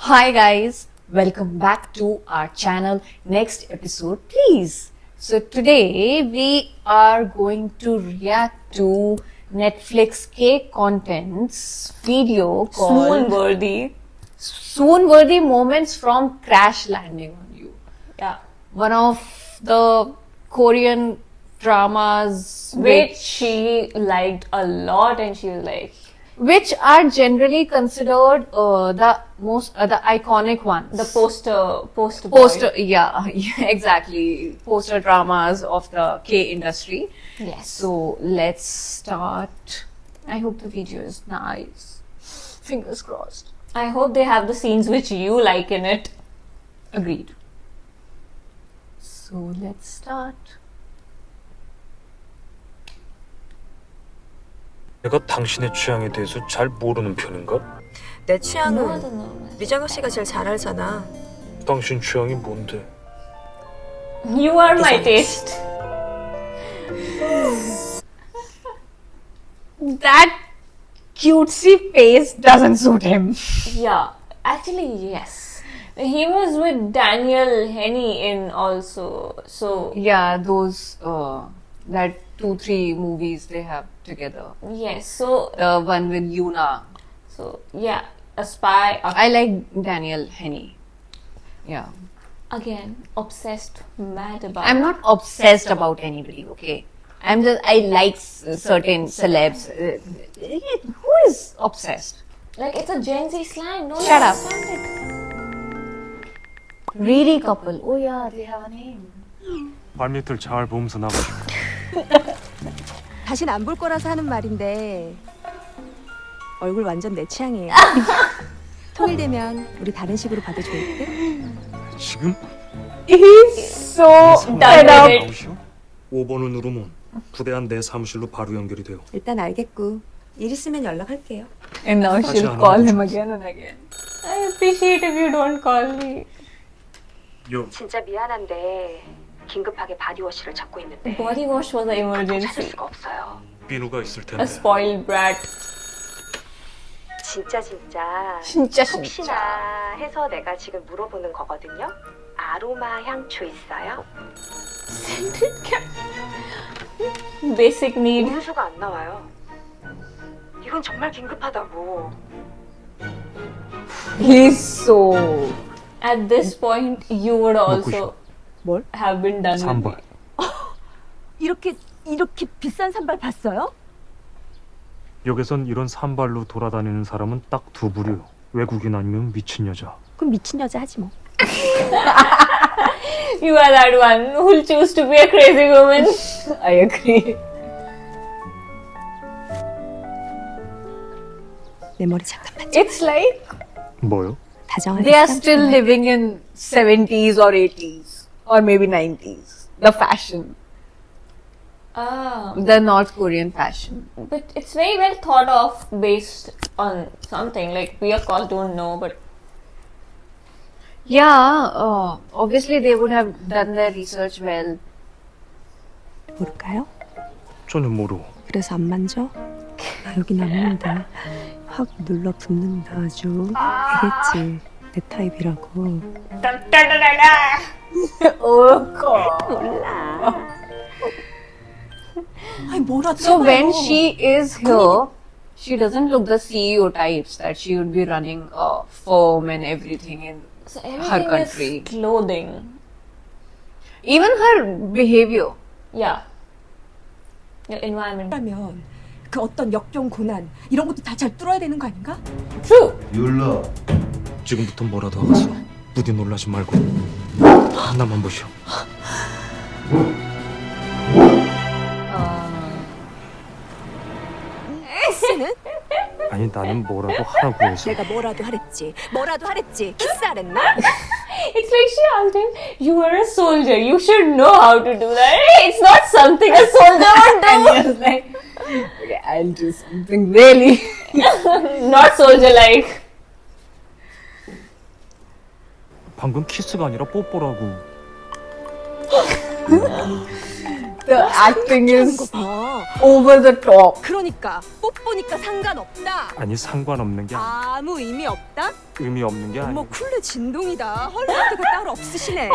Hi guys, welcome back to our channel. Next episode please. So today we are going to react to Netflix K Content's video called Swoon-worthy moments from Crash Landing on You. Yeah. One of the Korean dramas Which she liked a lot, and she was like, which are generally considered the most the iconic ones. the poster Poster, yeah, exactly. Poster dramas of the K industry. Yes. So let's start. I hope the video is nice. Fingers crossed. I hope they have the scenes which you like in it. Agreed. So let's start. 내가 당신의 취향에 대해서 잘 모르는 편인가? 내 No, 취향은 no. 미정혁 씨가 제일 잘 알잖아. 당신 취향이 뭔데? You are my taste. That cutesy face doesn't suit him. Yeah. Actually, yes. He was with Daniel Henney in also. So, Yeah, those that 2-3 movies they have together. yes. So, The one with Yoon. yeah. A spy. I like Daniel Henney. Yeah. Again, obsessed, mad about. I'm not obsessed about anybody, okay? I like certain celebs. Who is obsessed? Like, it's a Gen Z slang. No, Shut up. understand it. Riri couple. Oh yeah, they have a name. 발밑을 잘 보면서 나가시오. 다신 안 볼 거라서 하는 말인데 얼굴 완전 내 취향이에요. 통일되면 우리 다른 식으로 봐도 좋을 듯? 지금? He's so fed up. 나오시오? 5번을 누르면 부대한 내 사무실로 바로 연결이 돼요. 일단 알겠고 일 있으면 연락할게요. And now Actually, she'll I'm call not him again and again. I appreciate if you don't call me. 요, 진짜 미안한데 긴급하게 바디워시를 찾고 있는데 Body wash was an 찾을 emergency. 수가 없어요. 비누가 있을 A 텐데. spoiled brat. 진짜 진짜. 혹시나 해서 내가 지금 물어보는 거거든요. 아로마 향초 있어요? Basic need. 음료수가 안 나와요. 이건 정말 긴급하다고. He's so. At this point, you would also 뭘? have been done with 산발. 이렇게 비싼 산발 봤어요? 여기선 이런 산발로 돌아다니는 사람은 딱 두 부류요. 외국인 아니면 미친 여자. 그럼 미친 여자 하지 뭐. You are that one who'll choose to be a crazy woman. I agree. 내 머리 잠깐만. It's like 뭐요? 다정하게. they are still living in 70s or 80s or maybe 90s. The fashion, Ah, the North Korean fashion. but it's very well thought of based on something. Like, we of course don't know, but Yeah, obviously they would have done their research well. 모를까요? 전혀 모르고. 그래서 안 만져? 나 여기 남는다. 확 눌러 붙는다 아주. 알겠지? 내 타입이라고. Oh god. 아니 뭐라도 So when she is here, she doesn't look the CEO types that she would be running a firm and everything in so her everything country. is clothing. Even her behavior. Yeah. Your environment. 라면 그 어떤 역경 고난 이런 것도 다 잘 뚫어야 되는 거 아닌가? True. 율러 지금부터 뭐라도 하겠어. 부디 놀라지 말고. 나만 보시오. 키스는? 아니 나는 뭐라도 하라고 해서. 내가 뭐라도 하랬지. 키스하랬나? It's like she asked him, you are a soldier, you should know how to do that. It's not something a soldier would do. And he was like, okay, I'll do something really. Not soldier-like. 방금 키스가 아니라 뽀뽀라고. The acting is 거 봐. over the top. 그러니까 뽀뽀니까 상관없다. 아니 상관없는 게 아무 의미 없다. 의미 없는 게 어머 아니고 쿨레 진동이다. 헐리우드가 따로 없으시네.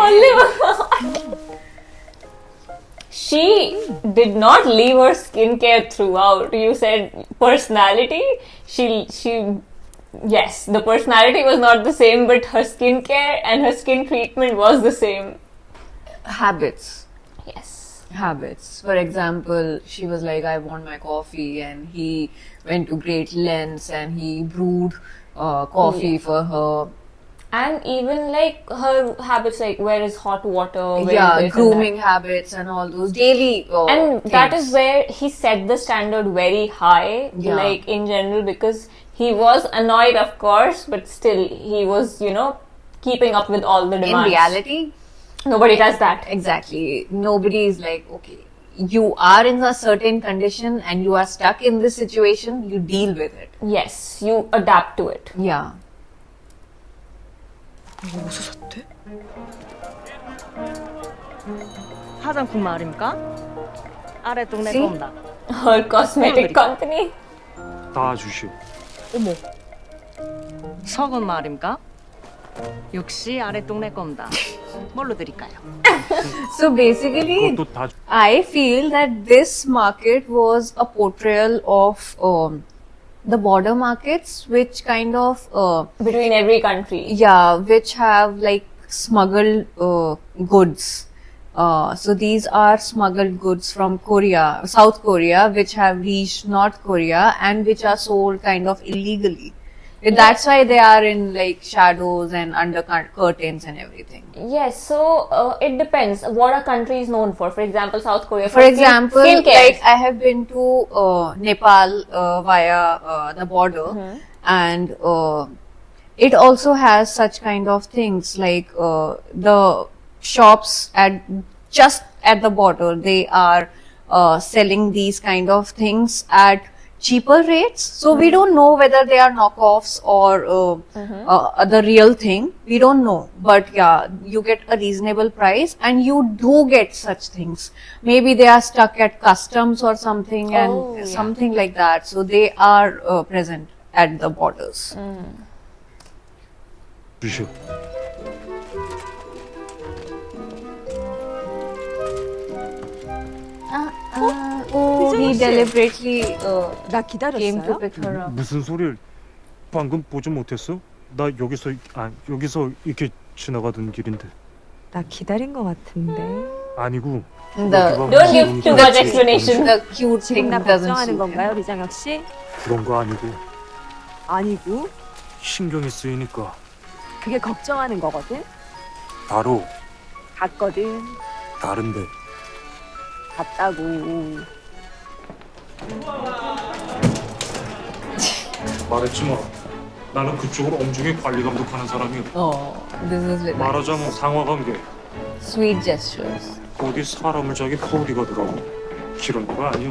She did not leave her skincare throughout. You said personality. Yes, the personality was not the same, but her skincare and her skin treatment was the same. Habits. Yes. Habits. For example, she was like, I want my coffee, and he went to great lengths and he brewed coffee for her. And even like her habits, like where is hot water, where Yeah, is this grooming and habits and all those daily and that things. is where he set the standard very high, Yeah. like in general, because he was annoyed, of course, but still he was, keeping up with all the In demands. reality, Nobody does that. exactly. Nobody is like, okay, you are in a certain condition and you are stuck in this situation, you deal with it. Yes, you adapt to it. Yeah. 어디서 샀대? 화장품 말입니까? 아래 동네 See? 겁니다. Her cosmetic company. 다 주시오. 어머. 석은 말입니까? 역시 아래 동네 겁니다. 뭘로 드릴까요? So basically, 그것도 다 I feel that this market was a portrayal of the border markets, which kind of Between every country. yeah, which have like smuggled goods. So these are smuggled goods from Korea, South Korea, which have reached North Korea and which are sold kind of illegally. That's why they are in like shadows and under curtains and everything. Yes, so it depends. What a country is known for. For example, South Korea. For example, skincare. like I have been to Nepal via the border, and it also has such kind of things like the shops just at the border. They are selling these kind of things at cheaper rates. So we don't know whether they are knockoffs or the real thing. We don't know. But yeah, you get a reasonable price and you do get such things. Maybe they are stuck at customs or something and something like that. So they are present at the borders. 주시오. Oh, he 씨. deliberately 나 came to 기다렸어요? pick her up. 무슨 소리를 방금 보지 못했어? 나 여기서 이렇게 지나가던 길인데. 나 기다린 거 같은데. 아니고. The, Don't give too much explanation. the cute thing 지금 나 doesn't 걱정하는 suit him. 건가요, 리장혁 씨? 그런 거 아니고 아니고 신경이 쓰이니까 그게 걱정하는 거거든. 바로 갔거든. 다른데. 갔다고. 말했지 마. 나는 그쪽으로 엄중히 관리 감독하는 사람이야. Oh, this is with 말하자면 상하관계. sweet gestures. 어디 사람을 자기 포리가 더라고. 이런 거 아니야.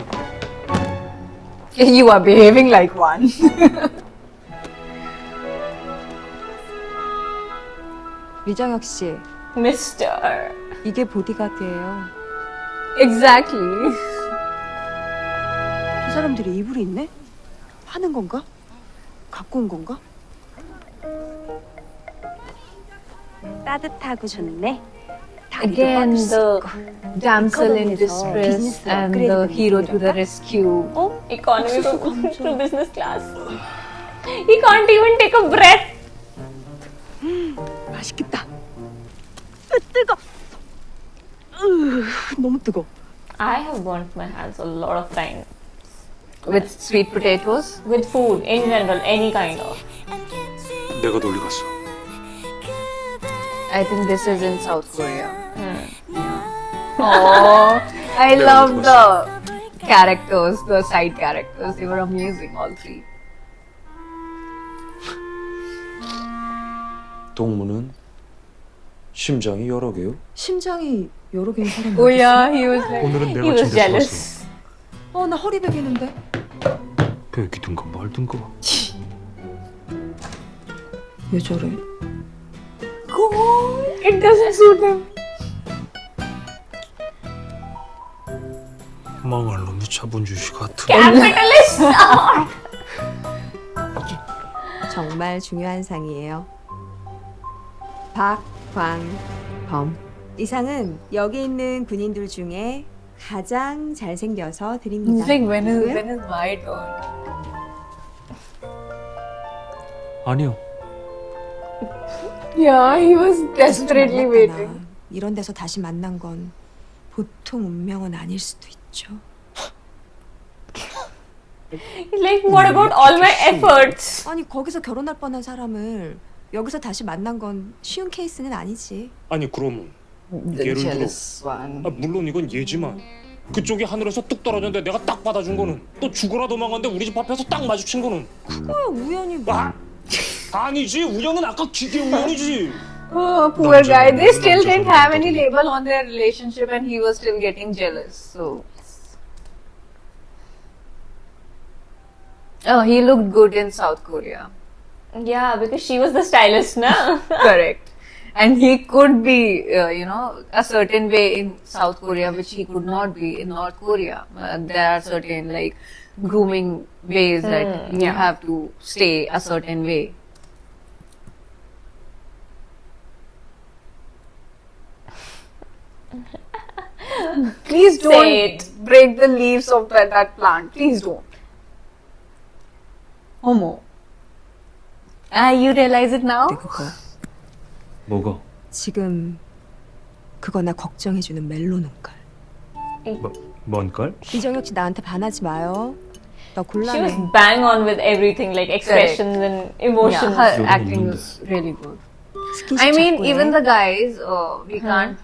You are behaving like one. 리장혁 씨, Mr. 이게 보디가드예요. Exactly. 이 사람들이 이불이 있네? 하는 건가? 갖고 온 건가? 따뜻하고 좋네. Again, the damsel in distress and the hero to the rescue. Economy to business class. He can't even take a breath. 맛있겠다. 뜨거. 너무 뜨거. I have burnt my hands a lot of times. With sweet potatoes. With food, in general, any kind of. 내가 놀리 갔어. I think this is in South Korea. Oh, I love the characters, the side characters. They were amazing, all three. 동무는 심장이 여러 개요? 심장이 여러 개인 사람이 Oh yeah, he was like. 오늘은 He 내가 was 침대 jealous. 쌌어. 나 허리 베기는데. 배기든가 말든가. 왜 저래? It doesn't suit him. 망할 놈이 자본주의 같은. Capitalist. 정말 중요한 상이에요. 박광범. 이 상은 여기 있는 군인들 중에 가장 잘생겨서 드립니다. It's like when 왜요? is my turn? 아니요. Yeah, he was desperately 만났구나. waiting. 이런 데서 다시 만난 건 보통 운명은 아닐 수도 있죠. Like, what about all my efforts? 아니 거기서 결혼할 뻔한 사람을 여기서 다시 만난 건 쉬운 케이스는 아니지. 아니 그러면 The 예를 들어. jealous one. 물론 이건 예지만 그쪽이 하늘에서 뚝 떨어졌는데 내가 딱 받아준 거는 또 죽어라 도망갔는데 우리 집 앞에서 딱 마주친 거는 그거야 우연히 뭐. 아니지 우연은 아까 기계 우연이지. Oh, poor guy. They still didn't have any label on their relationship and he was still getting jealous. So. Oh, he looked good in South Korea. Yeah, because she was the stylist, na? Correct. And he could be, a certain way in South Korea, which he could not be in North Korea. There are certain, like, grooming ways that you have to stay a certain way. Please Say don't it. break the leaves of that plant. Please don't. Homo. You realize it now? 근데 그거 뭐가? 지금 그거 나 걱정해주는 멜로 눈깔. 뭔 깔? 이정혁 씨 나한테 반하지 마요. 나 She was 곤란해. bang on with everything, like expressions and Yeah, emotions. her acting was really good. 스킨십 I mean, 자꾸 해. even the guys, we can't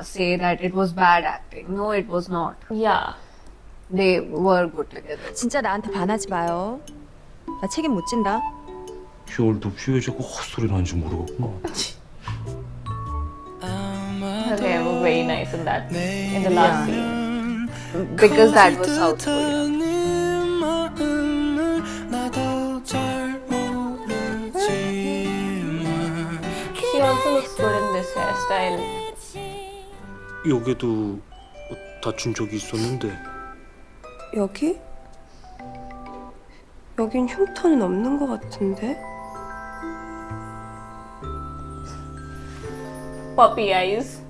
say that it was bad acting. No, it was not. Yeah. They were good together. 진짜 나한테 반하지 마요. 나 책임 못 진다. 겨울도 왜 자꾸 헛소리 나는지 모르겠고. They were very nice in that, in the last scene. Because that was South Korea. She also looks good in this hairstyle. 여기도 다친 적이 있었는데. 여기? 여긴 흉터는 없는 것 같은데? Puppy eyes.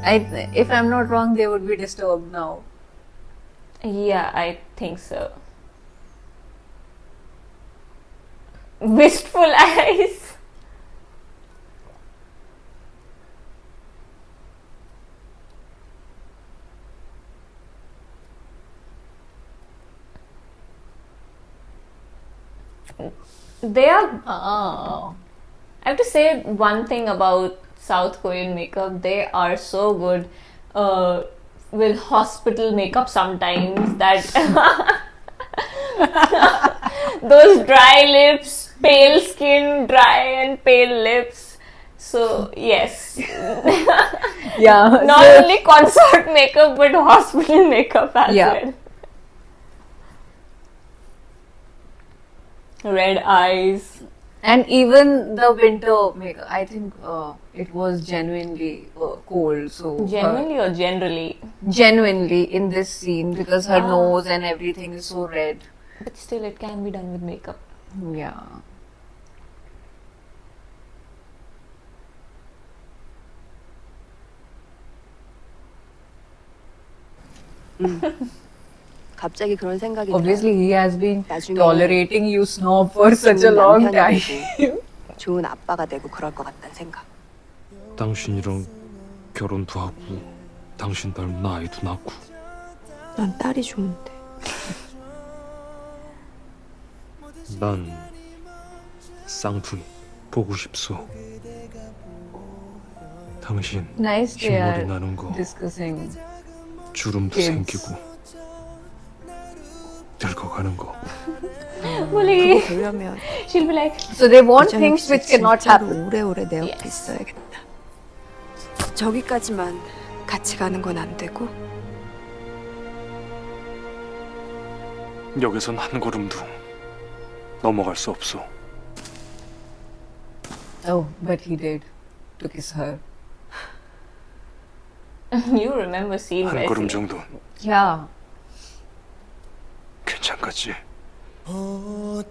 If I'm not wrong, they would be disturbed now. Yeah, I think so. Wistful eyes. They are. Oh. I have to say one thing about South Korean makeup. They are so good with hospital makeup sometimes. That those dry lips, pale skin, dry and pale lips. So yes, Yeah. not only consort makeup but hospital makeup as Yeah. well. Red eyes. And even the winter makeup, I think it was genuinely cold. So Genuinely or generally? genuinely in this scene because her nose and everything is so red. But still, it can be done with makeup. Yeah. 갑자기 그런 생각이 Obviously, he has been 나중에 tolerating you snob for such a 좋은 long 남편이 time. 되고 좋은 아빠가 되고 그럴 것 같다는 생각. 당신이랑 결혼도 하고 당신 닮은 아이도 낳고. 난 딸이 좋은데. 난 쌍둥이 보고 싶소. 당신 Nice they 흰머리 are 나는 거 discussing. 주름도 kids. 생기고 늙어가는 거. Bully. 그러려면 She'll be like, So they want 이정혁 things 씨 which cannot 진짜로 happen. 오래오래 내 옆에 Yes. 있어야겠다. 저기까지만 같이 가는 건 안 되고 여기선 한 걸음도 넘어갈 수 없어. Oh, but he did to kiss her. You remember scene by 한 걸음 scene. 정도 Yeah. 괜찮겠지? Been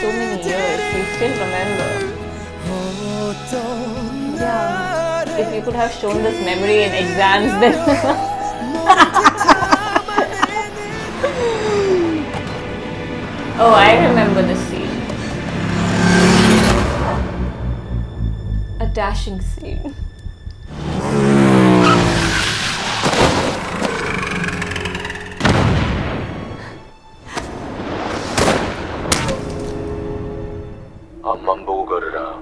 so many years, you still remember. Yeah. If you could have shown this memory in exams, then. Oh, I remember this scene. A dashing scene. 앞만 보고 걸으라.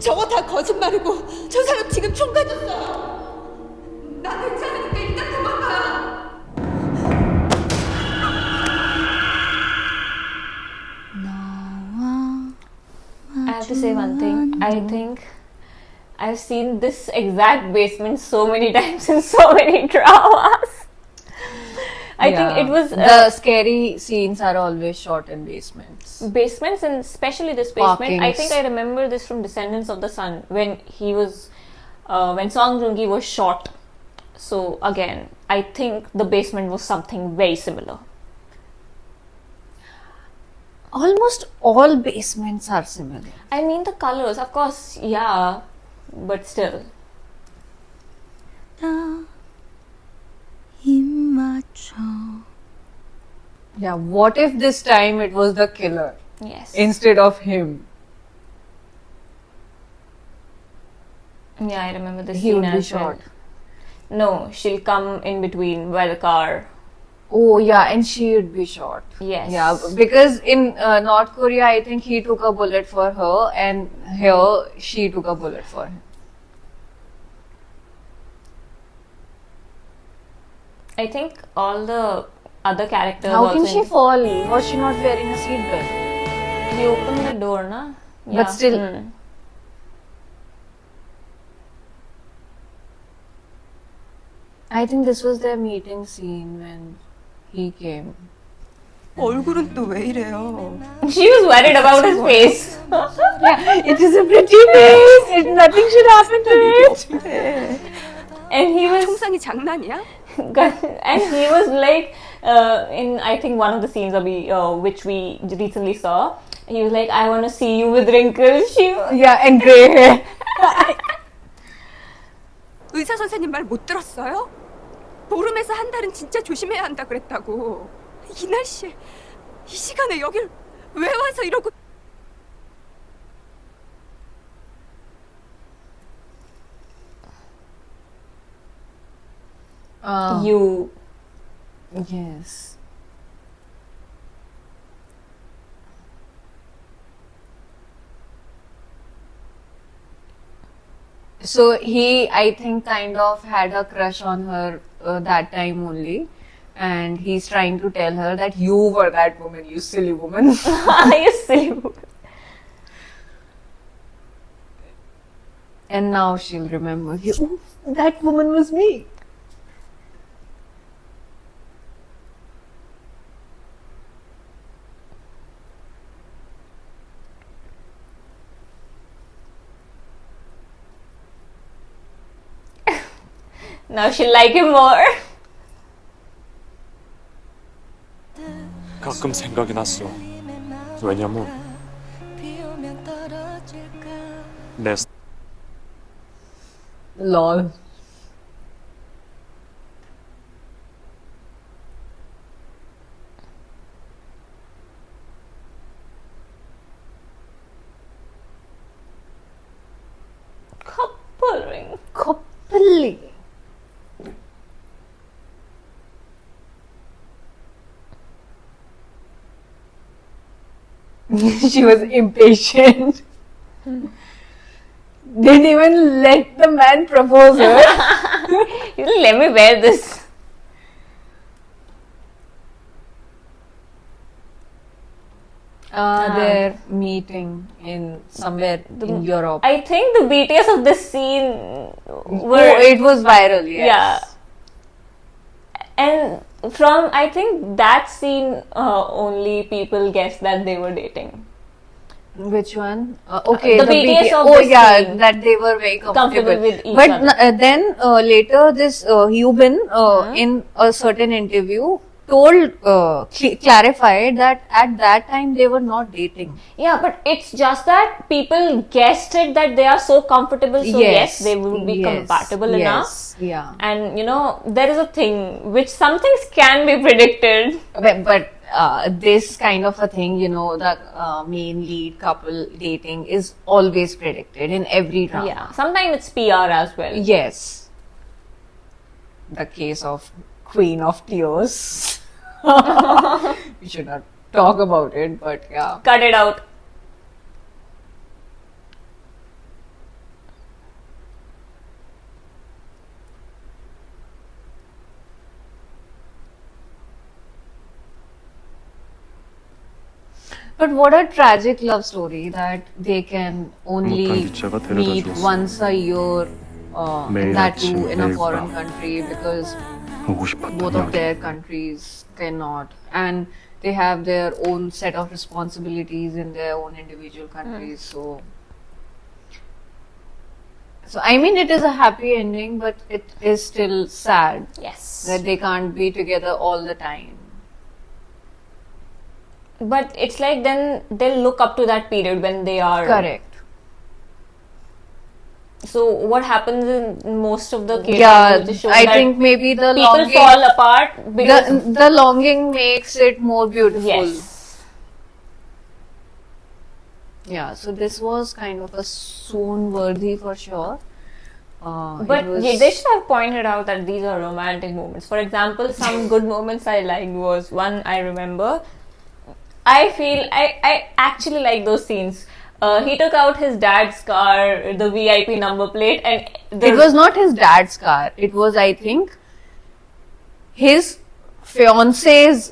저거 다 거짓말이고 저 사람 지금 총 가졌어. 나 괜찮으니까 일단 도망가. I have to say one thing. I think I've seen this exact basement so many times in so many dramas. I think it was the scary scenes are always shot in basements. basements, and especially this basement. I Parkings. think I remember this from Descendants of the Sun when he was when Song Joong-ki was shot. So again, I think the basement was something very similar. Almost all basements are similar. I mean the colors, of course, yeah, but still. Yeah, what if this time it was the killer Yes. instead of him? Yeah, I remember this He scene would be as well. shot. No, she'll come in between by the car. Oh yeah, and she would be shot. Yes. Yeah, because in North Korea, I think he took a bullet for her, and here she took a bullet for him. I think all the other characters How also can she fall? Was she not wearing a seatbelt? He opened the door, na? But still- Mm. I think this was their meeting scene when he came. 얼굴은 또 왜 이래요? She was worried about his face. Yeah, it is a pretty face. Nothing should happen to it. And he was 총상이 장난이야? and he was like in I think one of the scenes which we recently saw, he was like, I want to see you with wrinkles. Yeah, and grey hair. 의사 선생님 말 못 들었어요? 보름에서 한 달은 진짜 조심해야 한다 그랬다고. 이 날씨에 이 시간에 여길 왜 와서 이러고. You Yes. So he, I think, kind of had a crush on her that time only. And he's trying to tell her that you were that woman, you silly woman. you silly woman. And now she'll remember, oh, that woman was me. Now she'll like him more. 가끔 생각이 났어. 왜냐면 내 Lol. Coupling. Coupling. She was impatient. Didn't even let the man propose her. You didn't let me wear this. They're meeting in somewhere in Europe. I think the BTS of this scene Oh, were it was viral, yes. yeah. And From I think that scene, only people guessed that they were dating. Which one? Okay, The BTS of oh this yeah, scene. that they were very comfortable With each but other. then later this Hyun in a certain interview told clarified that at that time they were not dating. Yeah, but it's just that people guessed it that they are so comfortable, so yes, they will be compatible enough. Yeah. And you know, there is a thing which some things can be predicted. But this kind of a thing, you know, the main lead couple dating is always predicted in every drama. Yeah, sometimes it's PR as well. Yes. The case of Queen of Tears. We should not talk about it, but yeah. Cut it out. But what a tragic love story that they can only 못한 기차가 데려다 meet 주었어. once a year, 매일 that 아침, too in a 매일 foreign 밤. country because 하고 싶었던 both of 이야기. their countries cannot, and they have their own set of responsibilities in their own individual countries. So I mean, it is a happy ending, but it is still sad Yes. that they can't be together all the time. But it's like then they'll look up to that period when they are Correct. So what happens in most of the cases? Yeah, which show I that think maybe the people longing, fall apart because the longing makes it more beautiful. yes. Yeah, so this was kind of a swoon-worthy for sure. But it was- they should have pointed out that these are romantic moments. For example, some good moments I liked was one I remember. I feel I actually like those scenes. He took out his dad's car, the VIP number plate, and it was not his dad's car. It was, I think, his fiance's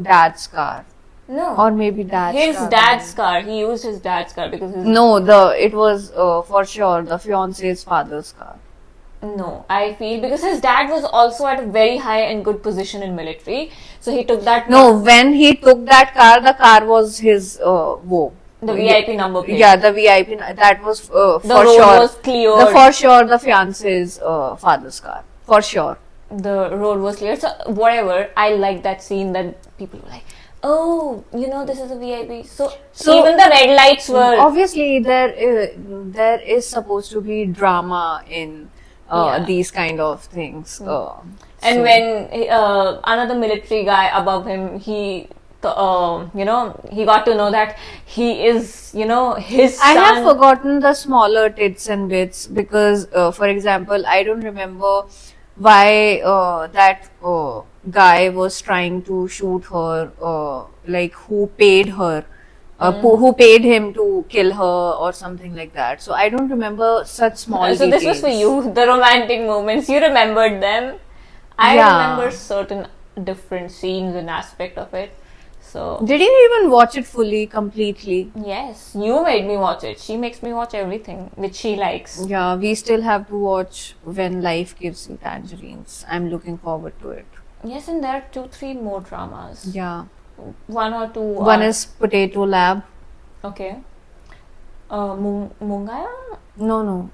dad's car, no, or maybe dad's his car. dad's car. He used his dad's car because his No, it was for sure the fiance's father's car. No, I feel because his dad was also at a very high and good position in military, so he took that. No, when he took that car, the car was his The VIP number plate. Yeah, the VIP. That was for The road sure. was cleared. For sure, the fiance's father's car. For sure. The road was clear. So whatever, I like that scene that people were like, oh, you know, this is a VIP. So even the red lights were. Obviously, there is supposed to be drama in these kind of things. And when another military guy above him, he got to know that he is, his son. I have forgotten the smaller tits and bits because, for example, I don't remember why that guy was trying to shoot her, like who paid her, who paid him to kill her or something like that. So I don't remember such small So details. this was for you, the romantic moments. You remembered them. I remember certain different scenes and aspect of it. So Did you even watch it fully, completely? yes, you made me watch it. She makes me watch everything which she likes. Yeah, we still have to watch When Life Gives You Tangerines. I'm looking forward to it. Yes, and there are 2-3 more dramas. Yeah. One or two. One is Potato Lab. okay. Mungaya. No.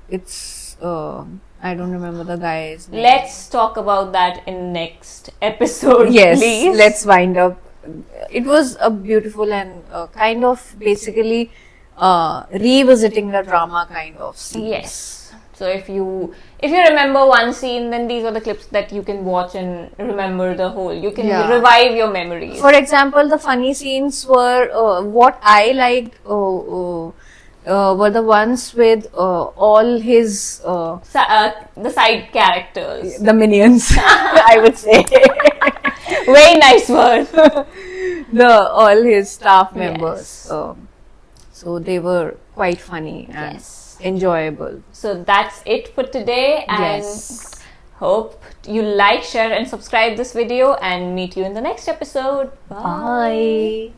It's I don't remember the guy's name. Let's talk about that in next episode. Yes, please. let's wind up. It was a beautiful and kind of basically revisiting the drama kind of scene. Yes. So if you remember one scene, then these are the clips that you can watch and remember the whole. You can revive your memories. For example, the funny scenes were what I liked were the ones with all his The side characters. the minions. I would say Very nice word. all his staff members. So they were quite funny and Yes. enjoyable. So that's it for today, and Yes. hope you like, share, and subscribe this video, and meet you in the next episode. Bye. Bye.